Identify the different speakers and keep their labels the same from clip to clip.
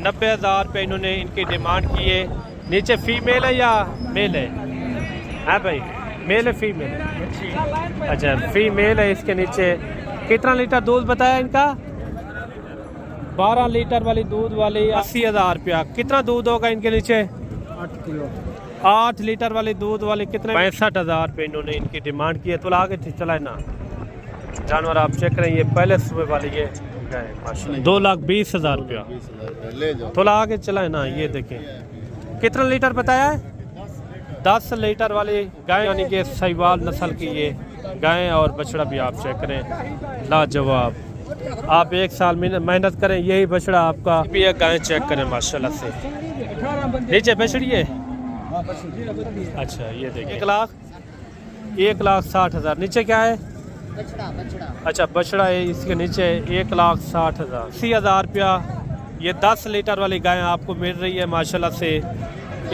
Speaker 1: 90,000 रुपये इन्होंने इनकी डिमांड की है। नीचे फीमेल है या मेल है? हाँ भाई, मेल है फीमेल है? अच्छा फीमेल है। इसके नीचे कितना लीटर दूध बताया इनका? 12 लीटर वाली दूध वाली 80,000 रुपया। कितना दूध होगा इनके नीचे?
Speaker 2: 8 किलो।
Speaker 1: 8 लीटर वाली दूध वाली कितने? 65,000 रुपये इन्होंने इनकी डिमांड की है। तो आगे चलाए ना जानवर आप चेक करें। ये पहले सुबह वाली ये 2,20,000 रुपया। थोड़ा आगे चलाए ना। ये देखें कितना लीटर बताया है? 10 लीटर वाली गाय, यानी कि साहिवाल नस्ल की ये गाय और बछड़ा भी आप चेक करें, लाजवाब। आप 1 साल मेहनत करें, यही बछड़ा आपका भी एक गाय चेक करें माशाल्लाह से। नीचे बछड़ी है? अच्छा ये देखिए 1,60,000। नीचे क्या है? अच्छा बछड़ा है। इसके नीचे 1,60,000। 80,000 रुपया। ये 10 लीटर वाली गाय आपको मिल रही है माशाल्लाह से।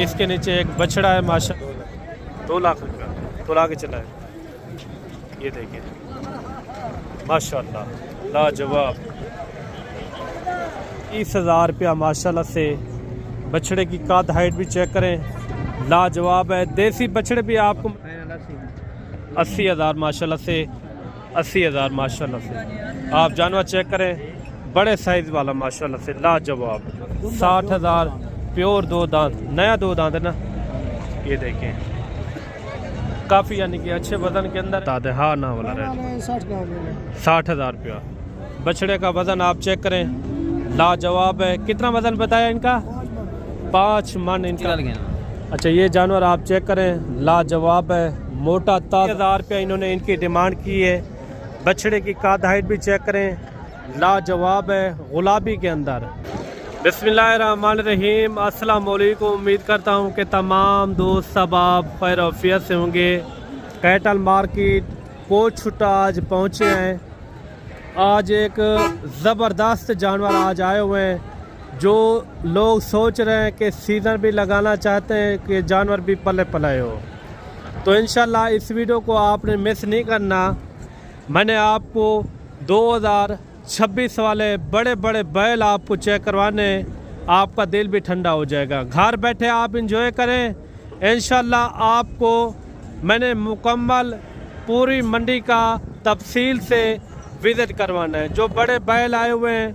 Speaker 1: इसके नीचे एक बछड़ा है माशाल्लाह। 2 लाख रुपया। तो आगे चला है। ये देखिए माशाल्लाह लाजवाब। 30,000 रुपया माशाल्लाह से। बछड़े की काद हाइट भी चेक करें, लाजवाब है। देसी बछड़े भी आपको 80,000 माशाल्लाह से। 80,000 माशाल्लाह से। आप जानवर चेक करें, बड़े साइज वाला माशाल्लाह से लाजवाब। 60,000 प्योर 2 दांत, नया 2 दांत है ना। ये देखें काफ़ी, यानी कि अच्छे वजन के अंदर। हाँ ना वाला रेट 60,000 रुपया। बछड़े का वजन आप चेक करें, लाजवाब है। कितना वजन बताया इनका? 5 मन इनका। अच्छा ये जानवर आप चेक करें, लाजवाब है, मोटा। 60,000 रुपया इन्होंने इनकी डिमांड की है। बछड़े की काद हाइट भी चेक करें, लाजवाब है, गुलाबी के अंदर। बिस्मिल्लाहिर्रहमानिर्रहीम। अस्सलाम वालेकुम। उम्मीद करता हूँ कि तमाम दोस्त सब आप खैर आफियत से होंगे। कैटल मार्केट कोटछुट्टा आज पहुँचे हैं। आज एक ज़बरदस्त जानवर आज आए हुए हैं। जो लोग सोच रहे हैं कि सीज़न भी लगाना चाहते हैं कि जानवर भी पले पलाए हो, तो इंशाल्लाह इस वीडियो को आपने मिस नहीं करना। मैंने आपको 2026 वाले बड़े बड़े बैल आपको चेक करवाने, आपका दिल भी ठंडा हो जाएगा। घर बैठे आप इंजॉय करें। इंशाल्लाह आपको मैंने मुकम्मल पूरी मंडी का तफसील से विज़िट करवाना है। जो बड़े बैल आए हुए हैं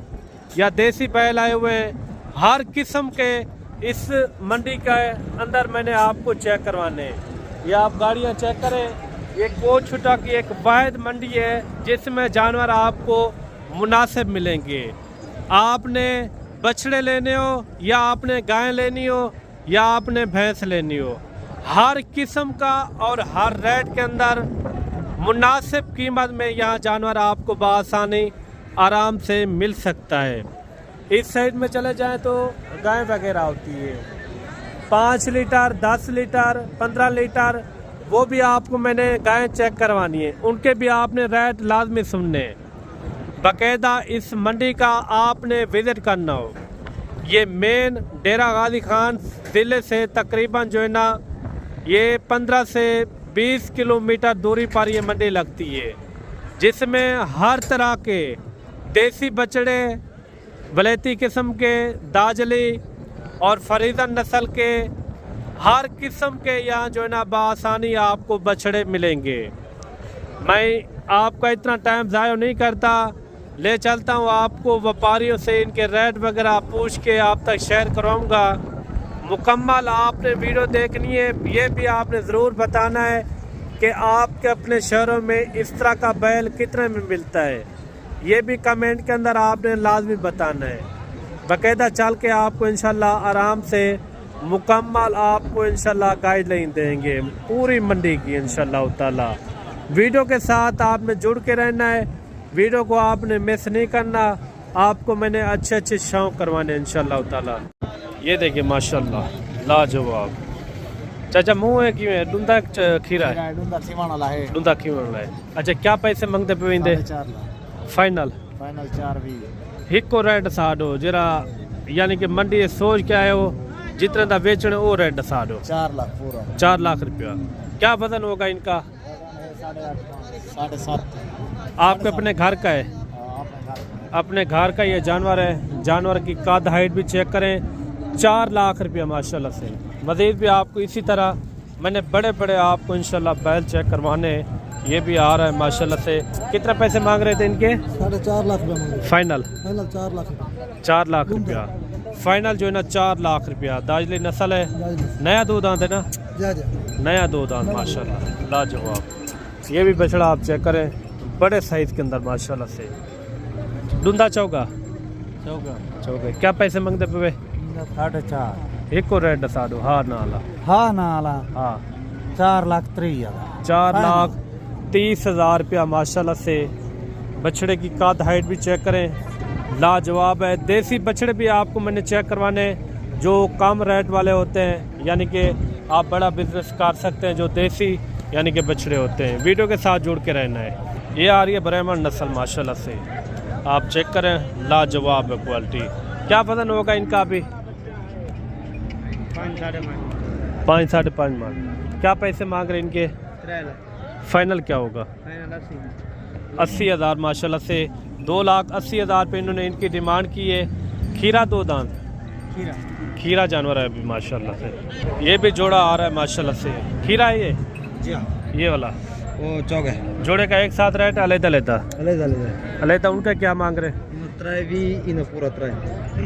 Speaker 1: या देसी बैल आए हुए हैं, हर किस्म के इस मंडी के अंदर मैंने आपको चेक करवाने हैं। ये आप गाड़ियाँ चेक करें। ये कोटछुट्टा की एक वाहिद मंडी है जिसमें जानवर आपको मुनासिब मिलेंगे। आपने बछड़े लेने हो या आपने गाय लेनी हो या आपने भैंस लेनी हो, हर किस्म का और हर रेट के अंदर मुनासिब कीमत में यहाँ जानवर आपको बआसानी आराम से मिल सकता है। इस साइड में चले जाएं तो गाय वगैरह होती है 5 लीटर, 10 लीटर, 15 लीटर। वो भी आपको मैंने गाय चेक करवानी है, उनके भी आपने रेट लाजमी सुनने। बाकायदा इस मंडी का आपने विज़िट करना हो। ये मेन डेरा गाजी खान ज़िले से तकरीबन जो है ना, ये 15 से 20 किलोमीटर दूरी पर ये मंडी लगती है, जिसमें हर तरह के देसी बछड़े, वलेती किस्म के, दाजली और फरीदन नस्ल के, हर किस्म के यहाँ जो है ना बआसानी आपको बछड़े मिलेंगे। मैं आपका इतना टाइम ज़ाया नहीं करता, ले चलता हूँ आपको व्यापारियों से, इनके रेट वगैरह पूछ के आप तक शेयर कराऊँगा। मुकम्मल आपने वीडियो देखनी है। ये भी आपने ज़रूर बताना है कि आपके अपने शहरों में इस तरह का बैल कितने में मिलता है। ये भी कमेंट के अंदर आपने लाजमी बताना है। बाकायदा चल के आपको इंशाल्लाह आराम से मुकम्मल आपको इंशाल्लाह गाइडलाइन देंगे पूरी मंडी की इंशाल्लाह ताला। वीडियो के साथ आपने जुड़ के रहना है, वीडियो को आपने मिस नहीं करना। आपको मैंने अच्छे अच्छे शौक करवाने इंशाल्लाह ताला। ये देखिए माशाल्लाह लाजवाब। चाचा मुँह है कि डूंदा खीरा है? डूंदा खीरा है। अच्छा क्या पैसे मंगते पे? फाइनल 4 हिको रेट साडो जरा, यानी कि मंडी सोच के आए हो जितने का बेचने वो रेट दसा दो। 4 लाख पूरा। 4 लाख रुपया। क्या वजन होगा इनका?
Speaker 2: 7.5 7.5।
Speaker 1: आपके अपने घर का है? अपने घर का ये जानवर है। जानवर की कद हाइट भी चेक करें, 4 लाख रुपया माशाल्लाह से। मज़ीद भी आपको इसी तरह मैंने बड़े बड़े आपको इंशाल्लाह बैल चेक करवाने, ये भी आ रहा है माशाल्लाह से। कितना पैसे मांग रहे थे इनके?
Speaker 2: 4.5 लाख रुपया
Speaker 1: फाइनल
Speaker 2: 4 लाख
Speaker 1: 4 लाख रुपया फाइनल जो है ना, 4 लाख रुपया। दाजली नस्ल है, नया 2 दांत है ना, नया 2 दांत माशाल्लाह लाजवाब। ये भी बछड़ा आप चेक करें, बड़े साइज के अंदर माशाल्लाह से। डूंदा चौका चौका क्या पैसे मांगते पे?
Speaker 2: 4.5
Speaker 1: एक को रेट दसा दो। हाँ नाला
Speaker 2: हाँ नाला
Speaker 1: हाँ
Speaker 2: 4 लाख 30,000
Speaker 1: 4 लाख 30,000 रुपया माशाल्लाह से। बछड़े की कद हाइट भी चेक करें, लाजवाब है। देसी बछड़े भी आपको मैंने चेक करवाने जो कम रेट वाले होते हैं, यानी कि आप बड़ा बिजनेस कर सकते हैं, जो देसी यानी कि बछड़े होते हैं। वीडियो के साथ जुड़ के रहना है। ये आ रही है ब्राह्मण नस्ल माशाल्लाह से, आप चेक करें, लाजवाब है क्वालिटी। क्या वजन होगा इनका अभी? 5 साढ़े 5 मान। क्या पैसे मांग रहे इनके? फाइनल क्या होगा? 80,000 माशाल्लाह से। 2,80,000 पे इन्होंने इनकी डिमांड की है। खीरा 2 दांत खीरा जानवर है अभी माशाल्लाह से। ये भी जोड़ा आ रहा है माशाल्लाह से। खीरा है ये
Speaker 2: जी हाँ,
Speaker 1: ये वाला
Speaker 2: वो चौक है
Speaker 1: जोड़े का एक साथ रेट अलग उनका क्या मांग रहे?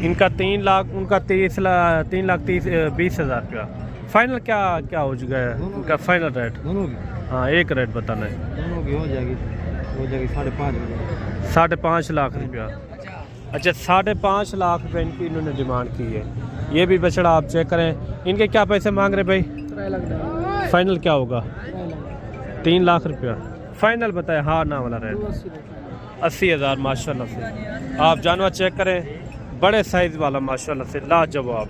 Speaker 1: इनका 3 लाख, उनका 3,30,20,000 रुपया। फाइनल क्या क्या हो चुका है उनका फाइनल रेट?
Speaker 2: दोनों की
Speaker 1: हाँ एक रेट बताना है।
Speaker 2: दोनों की हो जाएगी 5.5
Speaker 1: 5.5 लाख रुपया। अच्छा 5.5 लाख रुपये इनकी इन्होंने डिमांड की है। ये भी बछड़ा आप चेक करें। इनके क्या पैसे मांग रहे भाई? फाइनल क्या होगा? 3 लाख रुपया फाइनल बताए। हाँ ना वाला रेट 80,000 माशाल्लाह से। आप जानवर चेक करें, बड़े साइज वाला माशाल्लाह से लाजवाब।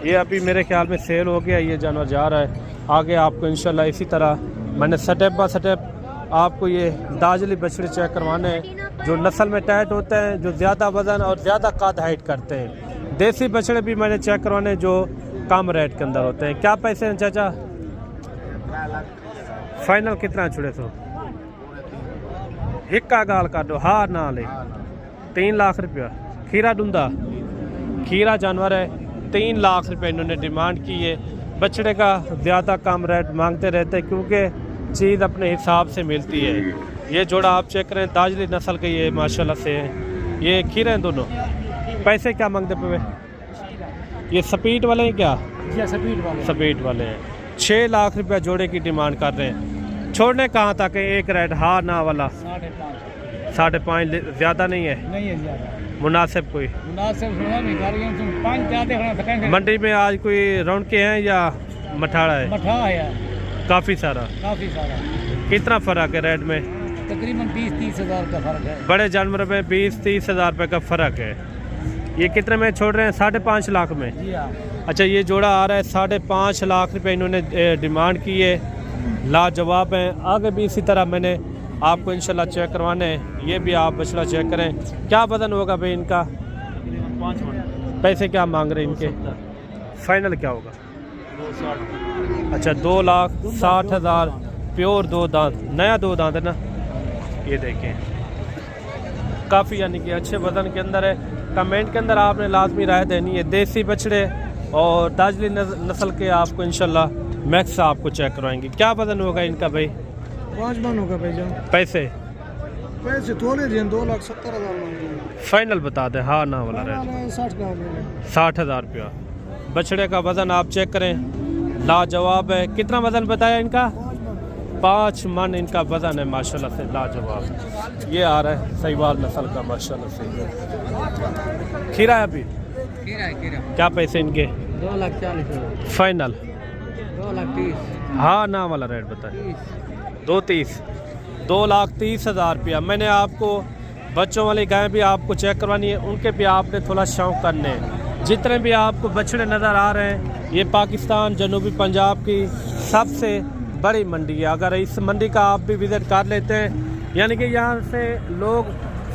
Speaker 1: ये अभी मेरे ख्याल में सेल हो गया, ये जानवर जा रहा है। आगे आपको इंशाल्लाह इसी तरह मैंने स्टेप बाय स्टेप आपको ये दाजली बछड़े चेक करवाने हैं, जो नस्ल में टाइट होते हैं, जो ज़्यादा वज़न और ज़्यादा कद हाइट करते हैं। देसी बछड़े भी मैंने चेक करवाने जो कम रेट के अंदर होते हैं। क्या पैसे हैं चाचा? फाइनल कितना छुड़े सो? हिक्का गाल कर दो, हाँ ना ले। 3 लाख रुपया। खीरा डूंदा खीरा जानवर है, 3 लाख रुपये इन्होंने डिमांड की है। बछड़े का ज़्यादा कम रेट मांगते रहते हैं क्योंकि चीज़ अपने हिसाब से मिलती है। ये जोड़ा आप चेक करें, दाजली नस्ल के ये माशाल्लाह से हैं। ये खीरे हैं दोनों। पैसे क्या मांगते पे? ये स्पीड वाले हैं क्या? स्पीड वाले हैं। 6 लाख रुपया जोड़े की डिमांड कर रहे हैं। छोड़ने कहाँ तक है? एक रेट हाँ ना वाला 5.5 ज़्यादा नहीं है मुनासिब? कोई मंडी में आज कोई रौनके हैं या मठाड़ा है?
Speaker 2: मठा है
Speaker 1: काफ़ी सारा। कितना फ़र्क है रेट में?
Speaker 2: तकरीबन 20-30 हज़ार का फर्क है।
Speaker 1: बड़े जानवर में 20-30 हज़ार रुपये का फ़र्क है। ये कितने में छोड़ रहे हैं? 5.5 लाख में।
Speaker 2: जी हाँ।
Speaker 1: अच्छा ये जोड़ा आ रहा है 5.5 लाख रुपये इन्होंने डिमांड की है। लाजवाब हैं। आगे भी इसी तरह मैंने आपको इंशाल्लाह चेक करवाने हैं। ये भी आप बछड़ा चेक करें। क्या वजन होगा भाई इनका?
Speaker 2: 5 मन।
Speaker 1: पैसे क्या मांग रहे हैं इनके? फाइनल क्या होगा?
Speaker 2: 260।
Speaker 1: अच्छा 2,60,000 प्योर 2 दांत, नया 2 दांत है ना। ये देखें काफ़ी यानी कि अच्छे वजन के अंदर है। कमेंट के अंदर आपने लाजमी राय देनी है। देसी बछड़े और दाजली नस्ल के आपको इंशाल्लाह मैक्स आपको चेक करवाएंगे। क्या वजन होगा इनका भाई?
Speaker 2: 5 मन होगा भाईजान।
Speaker 1: पैसे
Speaker 2: थोड़े दिन 2,70,000
Speaker 1: फाइनल बता दें हाँ ना वाला रेट 60,000 रुपया। बछड़े का वज़न आप चेक करें, लाजवाब है। कितना वज़न बताया इनका? 5 मन इनका वज़न है माशाल्लाह से, लाजवाब। ये आ रहा है सहीवाल नस्ल का माशाल्लाह से। खीरा है अभी?
Speaker 2: खीरा। क्या
Speaker 1: पैसे इनके?
Speaker 2: 2,40,000
Speaker 1: फाइनल
Speaker 2: 2,30,000
Speaker 1: हाँ ना वाला रेट बताए। 2,30,000 2,30,000 रुपया। मैंने आपको बच्चों वाली गाय भी आपको चेक करवानी है, उनके भी आपने थोड़ा शौक करने हैं। जितने भी आपको बछड़े नज़र आ रहे हैं, ये पाकिस्तान जनूबी पंजाब की सबसे बड़ी मंडी है। अगर इस मंडी का आप भी विज़िट कर लेते हैं, यानी कि यहाँ से लोग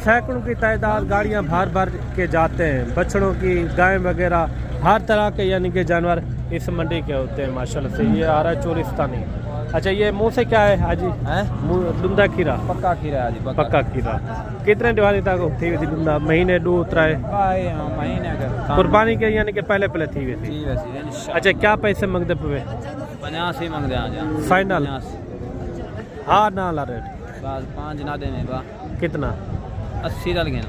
Speaker 1: सैकड़ों की तादाद गाड़ियाँ भर के जाते हैं। बछड़ों की, गाय वगैरह हर तरह के यानी कि जानवर इस मंडी के होते हैं माशाल्लाह से। ये आ रहा है चोरिस्तानी अच्छा ये मुंह से क्या है हाजी? मुंह डुंदा खीरा
Speaker 2: पक्का खीरा है जी
Speaker 1: पक्का खीरा कितने दिवाली तक थी हुई थी डुंदा? महीने 2-3
Speaker 2: महीने का
Speaker 1: कुर्बानी के यानी कि पहले थी हुई थी। अच्छा क्या पैसे मंगते पे?
Speaker 2: 85 मंग दे
Speaker 1: फाइनल हाँ ना ला रेट
Speaker 2: बस 5 ना देने बा
Speaker 1: कितना?
Speaker 2: 80 डाल गए।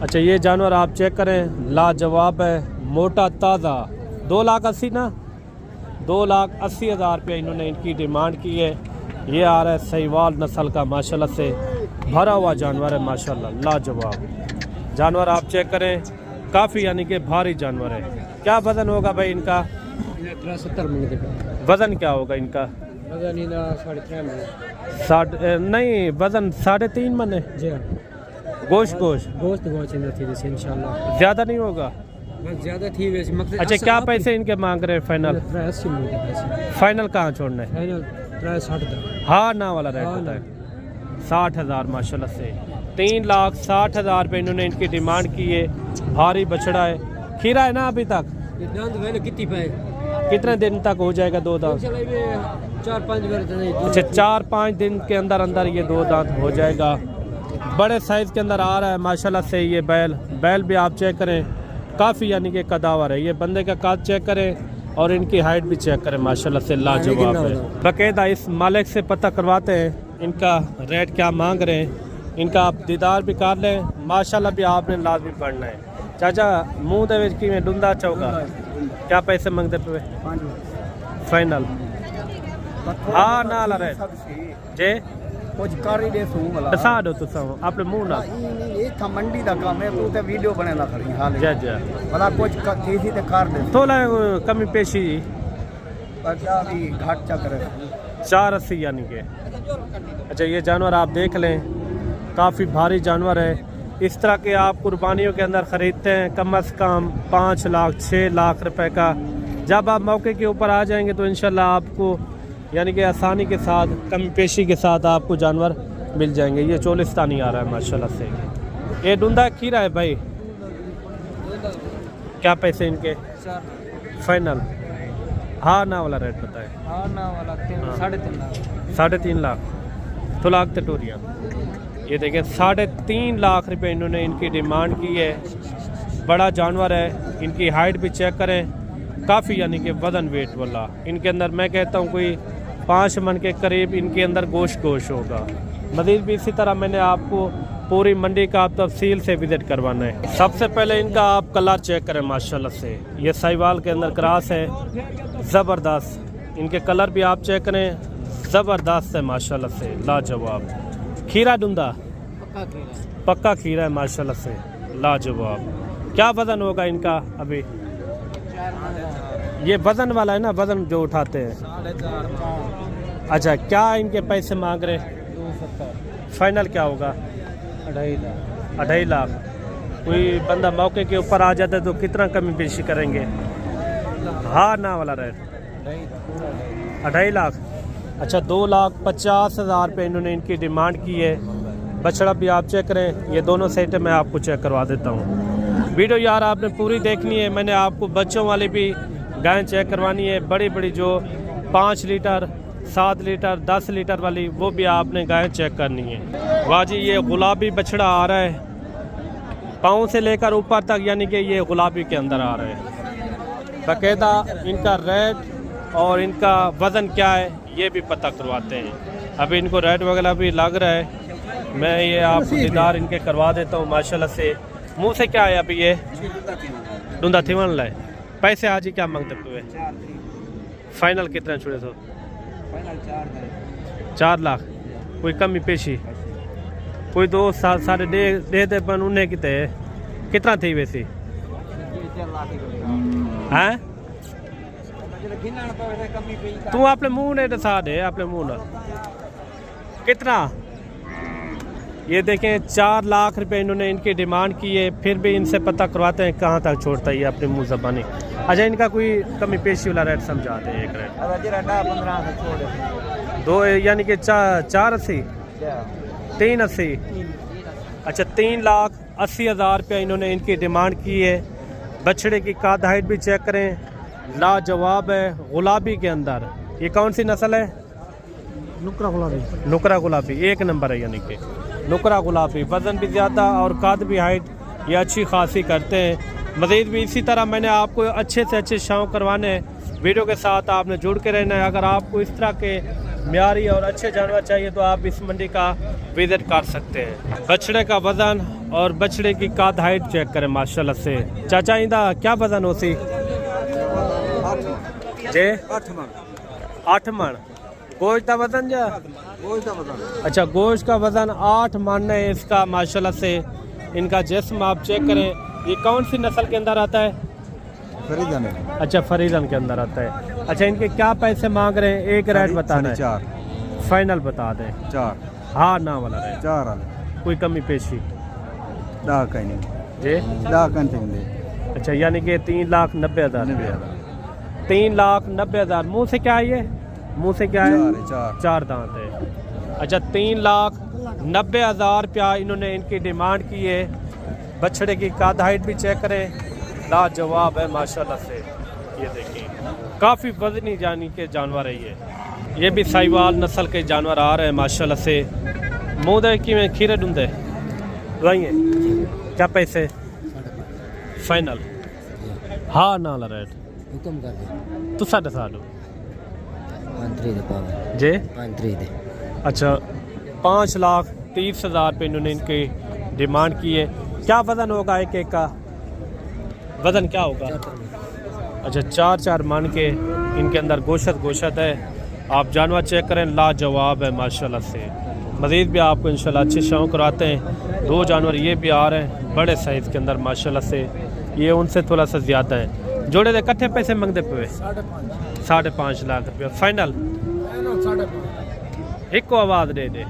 Speaker 1: अच्छा ये जानवर आप चेक करें लाजवाब है मोटा ताज़ा 2,80,000 ना 2,80,000 रुपये इन्होंने इनकी डिमांड की है। ये आ रहा है सहीवाल नस्ल का माशाल्लाह से भरा हुआ जानवर है माशाल्लाह लाजवाब जानवर आप चेक करें काफ़ी यानी कि भारी जानवर है। क्या वज़न होगा भाई इनका?
Speaker 2: 70
Speaker 1: वज़न क्या होगा इनका?
Speaker 2: वजन इनका 3.5
Speaker 1: नहीं वज़न 3.5 मन है।
Speaker 2: जी
Speaker 1: गोश्त
Speaker 2: इंशाल्लाह
Speaker 1: ज़्यादा नहीं होगा।
Speaker 2: बस ज़्यादा थी वैसे मतलब।
Speaker 1: अच्छा क्या पैसे इनके मांग रहे हैं फाइनल?
Speaker 2: 80
Speaker 1: फाइनल कहाँ छोड़ना है?
Speaker 2: फाइनल 60
Speaker 1: हाँ ना वाला रेट बताए 60,000 माशाल्लाह से 3,60,000 रुपये इन्होंने इनकी डिमांड की है। भारी बछड़ा है खीरा है ना अभी तक? कितने दिन तक हो जाएगा 2 दांत?
Speaker 2: 4-5 बार।
Speaker 1: अच्छा 4-5 दिन के अंदर अंदर ये 2 दांत हो जाएगा। बड़े साइज़ के अंदर आ रहा है माशाल्लाह से। ये बैल भी आप चेक करें काफ़ी यानी कि कदावर है। ये बंदे का काद चेक करें और इनकी हाइट भी चेक करें माशाल्लाह से लाजवाब है। बाकायदा इस मालिक से पता करवाते हैं इनका रेट क्या मांग रहे हैं। इनका आप दीदार भी कर लें माशाल्लाह भी आपने लाजमी पढ़ना है। चाचा मुँह दे की में डूंदा चौका क्या पैसे मंगते पे? फाइनल हाँ ना ला रहे जे
Speaker 2: कुछ कर ही दे सूंगा
Speaker 1: दसा दो तुसा अपने मुंह ना
Speaker 2: ये था मंडी दा काम है तू ते वीडियो बनेला खड़ी हाल
Speaker 1: जा जा
Speaker 2: भला कुछ थी थी ते कर दे
Speaker 1: थोड़ा कमी पेशी
Speaker 2: पर क्या भी घाट चा करे
Speaker 1: 480 यानी के। अच्छा ये जानवर आप देख लें काफ़ी भारी जानवर है। इस तरह के आप कुर्बानियों के अंदर ख़रीदते हैं कम से कम 5 लाख 6 लाख रुपए का। जब आप मौके के ऊपर आ जाएंगे तो इंशाल्लाह आपको यानी कि आसानी के साथ कमी पेशी के साथ आपको जानवर मिल जाएंगे। ये चोलिस्तानी आ रहा है माशाल्लाह से। ये डूंदा खीरा है भाई क्या पैसे इनके? फाइनल हाँ ना वाला रेट बताए?
Speaker 2: हाँ ना वाला 3.5 लाख
Speaker 1: 3.5 लाख तो लाख टोरियाँ। ये देखिए 3.5 लाख रुपए इन्होंने इनकी डिमांड की है। बड़ा जानवर है। इनकी हाइट भी चेक करें काफ़ी यानी कि वज़न वेट वाला। इनके अंदर मैं कहता हूँ कोई 5 मन के करीब इनके अंदर गोश्त होगा। मज़ीद भी इसी तरह मैंने आपको पूरी मंडी का आप तफसील से विज़िट करवाना है। सबसे पहले इनका आप कलर चेक करें माशाल्लाह से। ये साहिवाल के अंदर क्रॉस है ज़बरदस्त। इनके कलर भी आप चेक करें ज़बरदस्त है माशाल्लाह से लाजवाब। खीरा डूंदा पक्का खीरा है माशाल्लाह से लाजवाब। क्या वज़न होगा इनका अभी? ये वज़न वाला है ना वज़न जो उठाते हैं।
Speaker 2: 4.5
Speaker 1: अच्छा क्या इनके पैसे मांग रहे?
Speaker 2: 270
Speaker 1: फाइनल क्या होगा? 2.5 लाख। कोई बंदा मौके के ऊपर आ जाता है तो कितना कमी पेशी करेंगे? हाँ ना वाला रेट 2.5 लाख। अच्छा 2,50,000 रुपये इन्होंने इनकी डिमांड की है। बछड़ा भी आप चेक करें। ये दोनों सेट मैं आपको चेक करवा देता हूँ। वीडियो यार आपने पूरी देखनी है। मैंने आपको बच्चों वाली भी गाय चेक करवानी है। बड़ी बड़ी जो 5 लीटर 7 लीटर 10 लीटर वाली वो भी आपने गाय चेक करनी है। वाह जी ये गुलाबी बछड़ा आ रहा है पाँव से लेकर ऊपर तक यानी कि ये गुलाबी के अंदर आ रहा है। बाकायदा इनका रेट और इनका वज़न क्या है ये भी पता करवाते हैं। अभी इनको रेट वगैरह भी लग रहा है। मैं ये आपको दीदार इनके करवा देता हूँ माशाल्लाह से। मुँह से क्या है अभी ये डूंदा थिवन लाए पैसे आज ही क्या मांगते हुए? फाइनल कितना छुड़े तो? 4 लाख। कोई कमी पेशी कोई 2 साढ़े दे पर उन्हें कितना थी वैसे हैं? तू अपने मुंह ने दसा दे अपने मुंह ना कितना। ये देखें 4 लाख रुपए इन्होंने इनकी डिमांड की है। फिर भी इनसे पता करवाते हैं कहाँ तक छोड़ता है ये अपनी मुँह ज़बानी। अच्छा इनका कोई कमी पेशी वाला रेट समझाते हैं। एक रेट 2 यानी कि 480 380। अच्छा 3,80,000 रुपया इन्होंने इनकी डिमांड की है। बछड़े की काद हाइट भी चेक करें लाजवाब है गुलाबी के अंदर। ये कौन सी नस्ल है?
Speaker 2: नुकरा गुलाबी।
Speaker 1: नुकरा गुलाबी एक नंबर है, यानी कि नुकरा गुलाबी, वज़न भी ज़्यादा और कद भी हाइट ये अच्छी खासी करते हैं। मज़ीद भी इसी तरह मैंने आपको अच्छे से अच्छे शौक़ करवाने हैं। वीडियो के साथ आपने जुड़ के रहना है। अगर आपको इस तरह के म्यारी और अच्छे जानवर चाहिए तो आप इस मंडी का विज़िट कर सकते हैं। बछड़े का वज़न और बछड़े की कद हाइट चेक करें माशाल्लाह से। चाचा इंदा क्या वज़न होती जे? 8 मन। गोश्त का वज़न जा? अच्छा, गोश्त का वज़न 8 मन है इसका माशाल्लाह से। इनका जिस्म आप चेक करें। ये कौन सी नस्ल के अंदर आता है?
Speaker 2: फरीदन।
Speaker 1: अच्छा, फरीदन के अंदर आता है। अच्छा, इनके क्या पैसे मांग रहे हैं? एक रेट बताना है।
Speaker 2: 4
Speaker 1: फाइनल बता दें।
Speaker 2: 4
Speaker 1: हाँ ना वाला रेट
Speaker 2: 4
Speaker 1: कोई कमी पेशी
Speaker 2: 10 का नहीं
Speaker 1: जी?
Speaker 2: 10 का नहीं।
Speaker 1: अच्छा, यानी कि 3,90,000। 3,90,000। मुँह से क्या है ये? मुँह से क्या है? 4 दांत है। अच्छा, 3,90,000 रुपया इन्होंने इनकी डिमांड की है। बछड़े की कद हाइट भी चेक करें, लाजवाब है माशाल्लाह से। ये देखिए काफ़ी वजनी जानी के जानवर है ये भी साहिवाल नस्ल के जानवर आ रहे हैं माशाल्लाह से। मुँह दे कि में खीरे ढूंढे है क्या पैसे फाइनल? हाँ ना ला रेट
Speaker 3: हुक्म कर दे
Speaker 1: तू 7.5 जे? अच्छा, 5,30,000 रुपये इन्होंने इनकी डिमांड की है। क्या वज़न होगा एक एक का? वज़न क्या होगा? अच्छा, 4 मन के इनके अंदर गोशत है। आप जानवर चेक करें, लाजवाब है माशाल्लाह से। मज़ीद भी आपको इंशाल्लाह अच्छे शौक़ कराते हैं। 2 जानवर ये भी आ रहे हैं बड़े साइज़ के अंदर माशाल्लाह से। ये उनसे थोड़ा सा ज़्यादा है। जोड़े दे कट्ठे पैसे मंगते पे? 5.5 लाख रुपया फाइनल। एक को आवाज़ दे दे।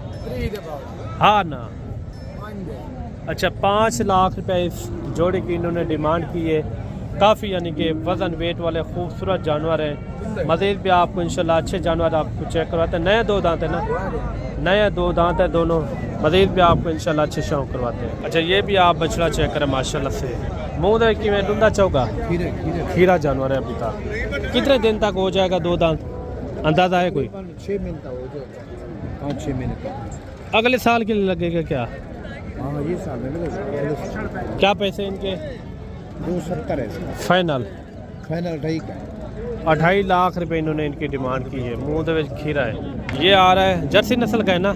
Speaker 1: हाँ ना। अच्छा, 5 लाख रुपए इस जोड़े की इन्होंने डिमांड की है। काफ़ी यानी कि वज़न वेट वाले खूबसूरत जानवर हैं। मज़ीद भी आपको इंशाल्लाह अच्छे जानवर आपको चेक करवाते हैं। नए 2 दांत है ना? नए 2 दांत है दोनों। मज़ीद भी आपको इंशाल्लाह अच्छे शौक़ करवाते हैं। अच्छा, ये भी आप बछड़ा चेक करें माशाल्लाह से। मुँह दे कि में डूंदा चौका खीरा जानवर है। अभी तक कितने दिन तक हो जाएगा 2 दांत? अंदाज़ा है कोई?
Speaker 2: 6 महीने तक हो जाएगा। 5-6 महीने तक।
Speaker 1: अगले साल के लिए लगेगा क्या?
Speaker 2: हाँ, ये साल में
Speaker 1: क्या पैसे इनके?
Speaker 2: 270 है
Speaker 1: फाइनल।
Speaker 2: 2.5
Speaker 1: लाख रुपए इन्होंने इनकी डिमांड की है। मुँह दे खीरा है। ये आ रहा है जर्सी नस्ल का है ना?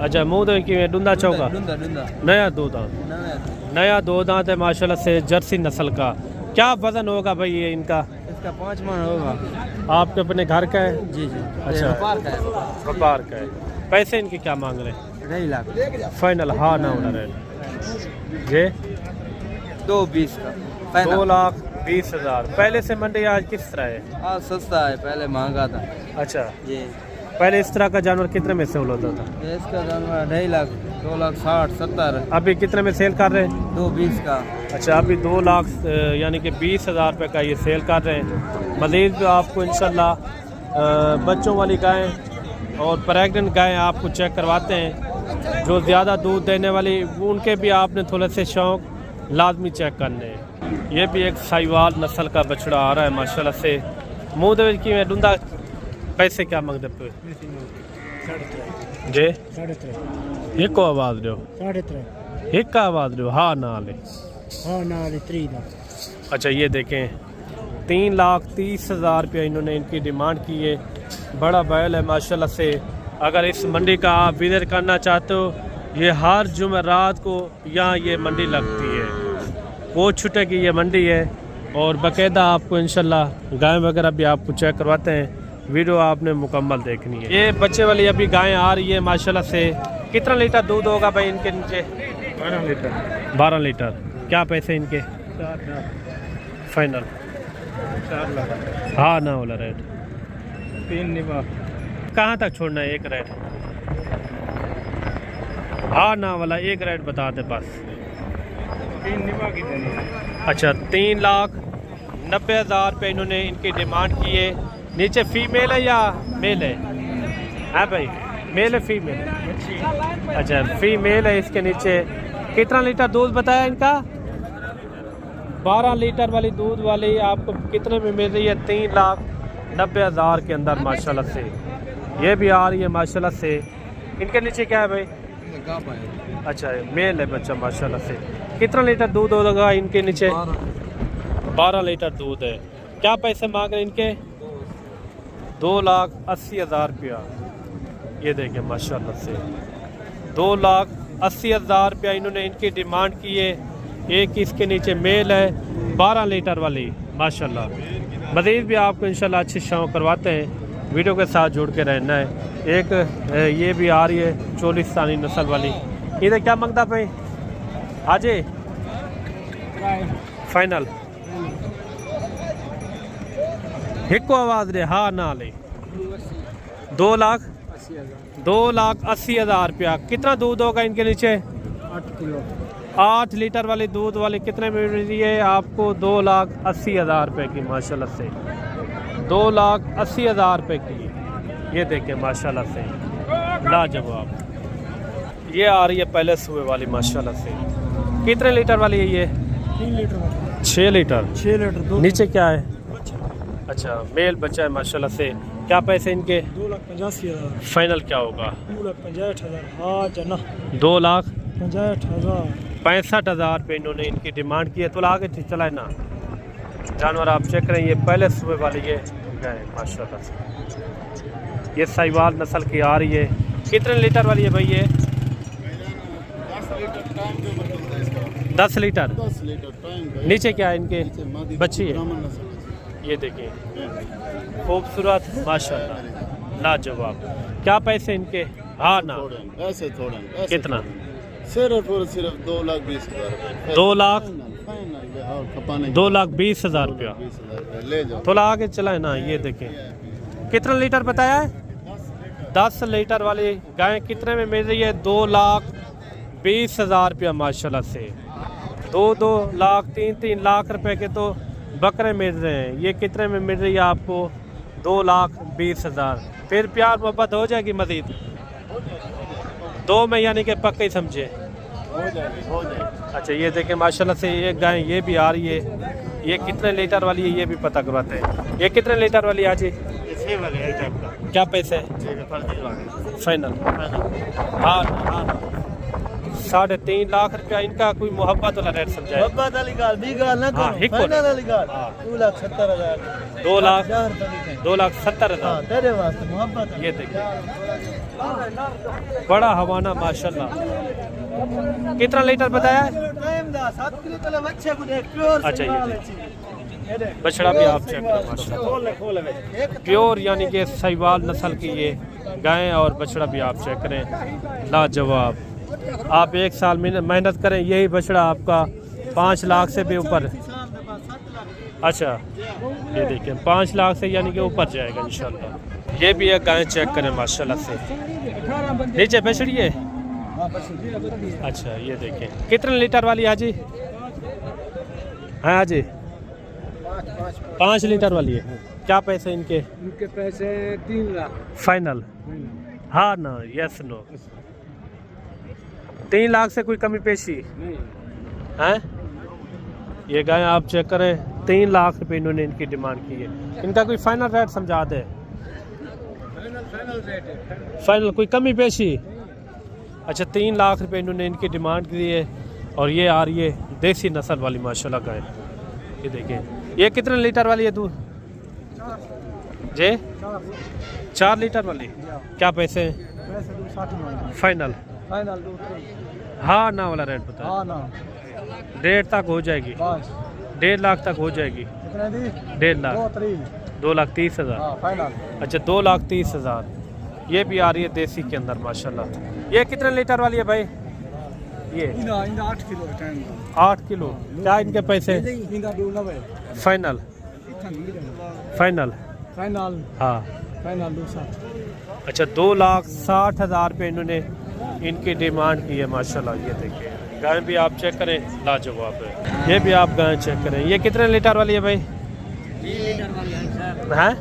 Speaker 1: अच्छा, मुँह दे कि डूंदा चौका नया 2 दांत। नया 2 दांत है माशाल्लाह से, जर्सी नस्ल का। क्या वज़न होगा भाई ये इनका?
Speaker 3: इसका 5 मन होगा।
Speaker 1: आपके अपने घर का है?
Speaker 3: जी।
Speaker 1: अच्छा, व्यापार का है। पैसे इनके क्या मांग रहे हैं?
Speaker 3: 2.5 लाख
Speaker 1: फाइनल। हाँ ना होना रेट जे?
Speaker 3: 2.20 का
Speaker 1: 2,20,000। पहले से मंडी आज किस तरह है?
Speaker 3: आज सस्ता है, पहले महंगा था।
Speaker 1: अच्छा,
Speaker 3: जी।
Speaker 1: पहले इस तरह का जानवर कितने में सेल होता था?
Speaker 3: इसका जानवर 2.5 लाख 2,60,70।
Speaker 1: अभी कितने में सेल कर रहे हैं?
Speaker 3: 2.20 का।
Speaker 1: अच्छा, अभी 2 लाख यानी कि 20,000 रुपये का ये सेल कर रहे हैं। मज़ीद भी आपको इंशाल्लाह बच्चों वाली गायें और प्रेग्नेंट गायें आपको चेक करवाते हैं। जो ज़्यादा दूध देने वाली उनके भी आपने थोड़े से शौक़ लाजमी चेक करने हैं। ये भी एक साहिवाल नस्ल का बछड़ा आ रहा है माशाल्लाह से। मुँह दे की में डूंदा पैसे क्या मांगते पे जे?
Speaker 2: 3.5
Speaker 1: एक को आवाज़ दो।
Speaker 2: 3.5
Speaker 1: एक का आवाज़ दो। हाँ ना ले।
Speaker 2: हाँ ना 3 लाख।
Speaker 1: अच्छा, ये देखें 3,30,000 रुपया इन्होंने इनकी डिमांड की है। बड़ा बैल है माशाल्लाह से। अगर इस मंडी का आप विज़िट करना चाहते हो, ये हर जुमेरात को यहाँ ये मंडी लगती है। वो छुटे की ये मंडी है और बाकायदा आपको इंशाल्लाह गाय वगैरह भी आपको चेक करवाते हैं। वीडियो आपने मुकम्मल देखनी है। ये बच्चे वाली अभी गायें आ रही है माशाल्लाह से। कितना लीटर दूध होगा भाई इनके नीचे?
Speaker 2: 12 लीटर।
Speaker 1: 12 लीटर। क्या पैसे इनके?
Speaker 2: 4 लाख
Speaker 1: फाइनल।
Speaker 2: 4 लाख।
Speaker 1: हाँ ना वाला रेट
Speaker 2: 3 निभा।
Speaker 1: कहाँ तक छोड़ना है? एक रेट। हाँ ना वाला एक रेट बता दे बस।
Speaker 2: 3 निभा की देनी है।
Speaker 1: अच्छा, 3,90,000 रुपये इन्होंने इनकी डिमांड की है। नीचे फीमेल है या मेल है? हाँ भाई, मेल है फीमेल? अच्छा, फीमेल है इसके नीचे। कितना लीटर दूध बताया इनका? 12 लीटर वाली दूध वाली आपको कितने में मिल रही है? 3,90,000 के अंदर माशाल्लाह से। ये भी आ रही है माशाल्लाह से। इनके नीचे क्या है भाई?
Speaker 3: गाप है।
Speaker 1: अच्छा मेल है बच्चा माशाल्लाह से। कितना लीटर दूध होगा इनके नीचे? 12 लीटर दूध है। क्या पैसे मांग रहे हैं इनके? 2,80,000 रुपया। ये देखें माशाल्लाह से 2,80,000 रुपया इन्होंने इनकी डिमांड की है। एक इसके नीचे मेल है 12 लीटर वाली माशाल्लाह। मज़ीद भी आपको इंशाल्लाह अच्छी शाम करवाते हैं। वीडियो के साथ जुड़ के रहना है। एक ये भी आ रही है चोलिस्तानी नस्ल वाली। इधर क्या मांगता भाई? आजे फाइनल एक को आवाज़ दे हाँ ना ले। 2,80,000 रुपया। कितना दूध होगा इनके नीचे?
Speaker 3: 8 किलो।
Speaker 1: 8 लीटर वाली दूध वाली कितने में मिल रही है आपको? 2,80,000 रुपये की माशाल्लाह से। 2,80,000 रुपये की। ये देखें माशाल्लाह से लाजवाब। ये आ रही है पहले सुबह वाली माशाल्लाह से। कितने लीटर वाली है ये?
Speaker 3: 3 लीटर।
Speaker 1: 6 लीटर।
Speaker 3: 6 लीटर।
Speaker 1: नीचे क्या है? अच्छा मेल बच्चा है माशाल्लाह से। क्या पैसे इनके?
Speaker 3: 2,85,000।
Speaker 1: फाइनल क्या होगा?
Speaker 3: 2,65,000। हाँ जना।
Speaker 1: 2,65,000
Speaker 3: 65,000।
Speaker 1: रुपये इन्होंने इनकी डिमांड की है। तो आगे चलाए ना जानवर आप चेक करें। ये पहले सुबह वाली ये गाय माशाल्लाह से। ये साहिवाल नस्ल की आ रही है। कितने लीटर वाली है भाई ये? 10 लीटर। नीचे क्या है इनके? बच्ची है। ये देखिए खूबसूरत माशाल्लाह लाजवाब। क्या पैसे इनके? हाँ ना
Speaker 2: ऐसे थोड़ा
Speaker 1: कितना?
Speaker 2: सिर्फ 2,20,000
Speaker 1: 2,20,000 रुपया।
Speaker 2: ले जाओ।
Speaker 1: थोड़ा आगे चलाए ना। ये देखें कितना लीटर बताया है? 10 लीटर वाली गाय कितने में मिल रही है? 2,20,000 रुपया माशाल्लाह से। 2 लाख 3 लाख रुपए के तो बकरे मिल रहे हैं। ये कितने में मिल रही है आपको? 2,20,000। फिर प्यार मोहब्बत हो जाएगी मजीद 2 में, यानी कि पक्का ही समझे।
Speaker 2: हो जाए।
Speaker 1: अच्छा ये देखें माशाल्लाह से ये गाय ये भी आ रही है। ये कितने लीटर वाली है ये भी पता करवाते हैं। ये कितने लीटर वाली है आज? क्या पैसे? फाइनल हाँ 3.5 लाख रुपया। इनका कोई मोहब्बत वाला रेट समझाए।
Speaker 2: मोहब्बत वाली गाल भी गाल ना
Speaker 1: हाँ, हिक
Speaker 2: फाइनल वाली गाल।
Speaker 1: हाँ।
Speaker 2: 2,70,000।
Speaker 1: 2,70,000
Speaker 2: तेरे वास्ते मोहब्बत।
Speaker 1: ये देखिए बड़ा हवाना माशाल्लाह। कितना लीटर बताया? अच्छा ये बछड़ा भी आप चेक करो माशाल्लाह प्योर, यानी कि साहिवाल नस्ल की ये गायें और बछड़ा भी आप चेक करें लाजवाब। आप 1 साल मेहनत करें यही बछड़ा आपका 5 लाख से भी ऊपर। अच्छा ये देखिए 5 लाख से यानी कि ऊपर जाएगा इंशाल्लाह। ये भी एक गाय चेक करें माशाल्लाह से। नीचे बछड़ी है। अच्छा ये देखें कितने लीटर वाली हाजी? हाँ हाजी 5 लीटर वाली है। क्या पैसे इनके?
Speaker 3: इनके पैसे 3 लाख
Speaker 1: फाइनल हाँ ना यस नो? 3 लाख से कोई कमी पेशी है? ये गाय आप चेक करें 3 लाख रुपए इन्होंने इनकी डिमांड की है। इनका कोई फाइनल रेट समझा दे। फाइनल कोई कमी पेशी? अच्छा 3 लाख रुपए इन्होंने इनकी डिमांड की है। और ये आ रही है देसी नस्ल वाली माशाल्लाह गाय। ये देखिए ये कितने लीटर वाली है दूध जी? 4 लीटर वाली। क्या पैसे हैं? फाइनल हाँ ना वाला रेट बता। 1.5 तक हो जाएगी। 1.5 लाख तक हो जाएगी। 1.5 लाख 2,30,000। अच्छा 2,30,000। ये भी आ रही है देसी के अंदर माशाल्लाह। ये कितने लीटर वाली है भाई? ये
Speaker 3: 8 किलो
Speaker 1: 8 किलो। क्या इनके पैसे? फाइनल फाइनल हाँ अच्छा 2,60,000 रुपये इन्होंने इनकी डिमांड की है माशाल्लाह। ये देखिए गाय भी आप चेक करें लाजवाब है। ये भी आप गाय चेक करें। ये कितने लीटर वाली है भाई?
Speaker 3: 3 लीटर वाली
Speaker 1: हैं?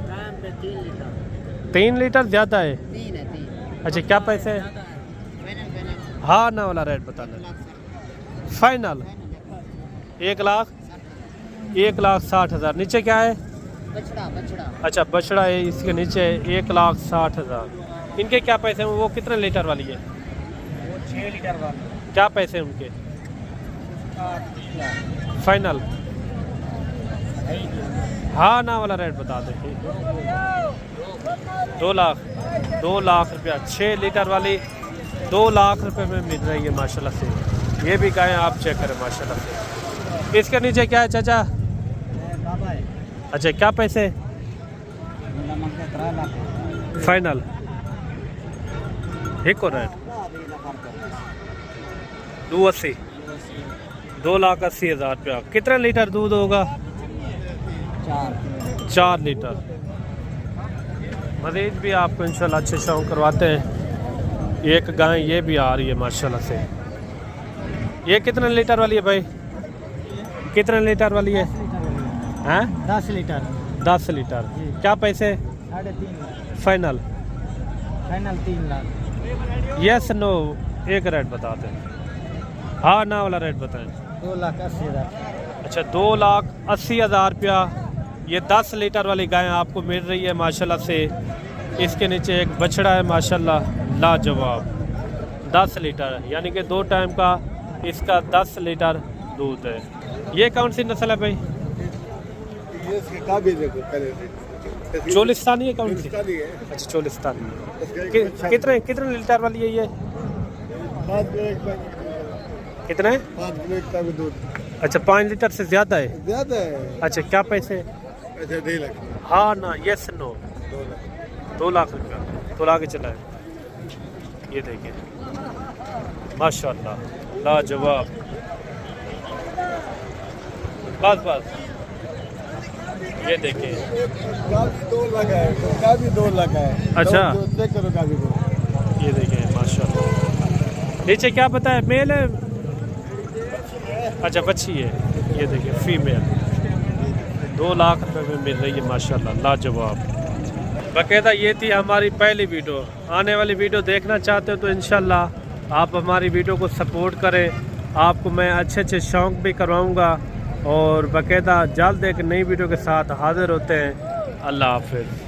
Speaker 1: 3 लीटर ज़्यादा है। अच्छा क्या पैसे? हाँ ना वाला रेट बता दें। फाइनल 1,60,000। नीचे क्या है? अच्छा बछड़ा है, इसके नीचे 1,60,000। इनके क्या पैसे हैं? वो कितने लीटर वाली है?
Speaker 3: वो 6 लीटर वाली।
Speaker 1: क्या पैसे हैं उनके फाइनल? हाँ ना वाला रेट बता दें। 2 लाख रुपया 6 लीटर वाली 2 लाख रुपए में मिल रही है माशाल्लाह से। ये भी गाय आप चेक करें माशाल्लाह से। इसके नीचे क्या है चाचा? अच्छा क्या पैसे फाइनल? एक और रेट 280 2,80,000 रुपया। कितना लीटर दूध होगा? 4 लीटर। मजीद भी आपको इंशाल्लाह अच्छे शौक करवाते हैं। एक गाय ये भी आ रही है माशाल्लाह से। ये कितने लीटर वाली है भाई? कितने लीटर वाली है? हैं?
Speaker 3: 10 लीटर।
Speaker 1: 10 लीटर। क्या पैसे
Speaker 3: 3.5
Speaker 1: final?
Speaker 3: Final 3 lakh.
Speaker 1: Yes no एक रेट बता दें। हाँ ना वाला रेट बताएं।
Speaker 3: 2,80,000।
Speaker 1: अच्छा 2,80,000 रुपया। ये 10 लीटर वाली गाय आपको मिल रही है माशाल्लाह से। इसके नीचे एक बछड़ा है माशाल्लाह लाजवाब। 10 लीटर यानी कि 2 टाइम का इसका 10 लीटर दूध है। ये कौन सी नस्ल है भाई? चोलिस्तानी है कौन सी? अच्छा चोलिस्तानी। कितने लीटर वाली है ये? कितने?
Speaker 2: 5 किलो का दूध।
Speaker 1: अच्छा 5 लीटर से ज़्यादा है?
Speaker 2: ज्यादा है।
Speaker 1: अच्छा क्या पैसे?
Speaker 2: अच्छा 2 लाख।
Speaker 1: हाँ ना यस नो 2 लाख रुपया। तो लाके चला है। ये देखिए माशाल्लाह लाजवाब। बस ये देखिए
Speaker 2: का भी 2 लाख है, का भी 2 लाख है।
Speaker 1: अच्छा।
Speaker 2: चेक करो का भी 2।
Speaker 1: ये देखिए माशाल्लाह। नीचे क्या पता है? मेल है? अच्छा बच्ची है। ये देखिए फीमेल। 2 लाख रुपए में मिल रही है माशाल्लाह लाजवाब। बाकायदा ये थी हमारी पहली वीडियो। आने वाली वीडियो देखना चाहते हो तो इंशाल्लाह आप हमारी वीडियो को सपोर्ट करें। आपको मैं अच्छे शौक भी करवाऊँगा और बाकायदा जल्द एक नई वीडियो के साथ हाजिर होते हैं। अल्लाह हाफिज़।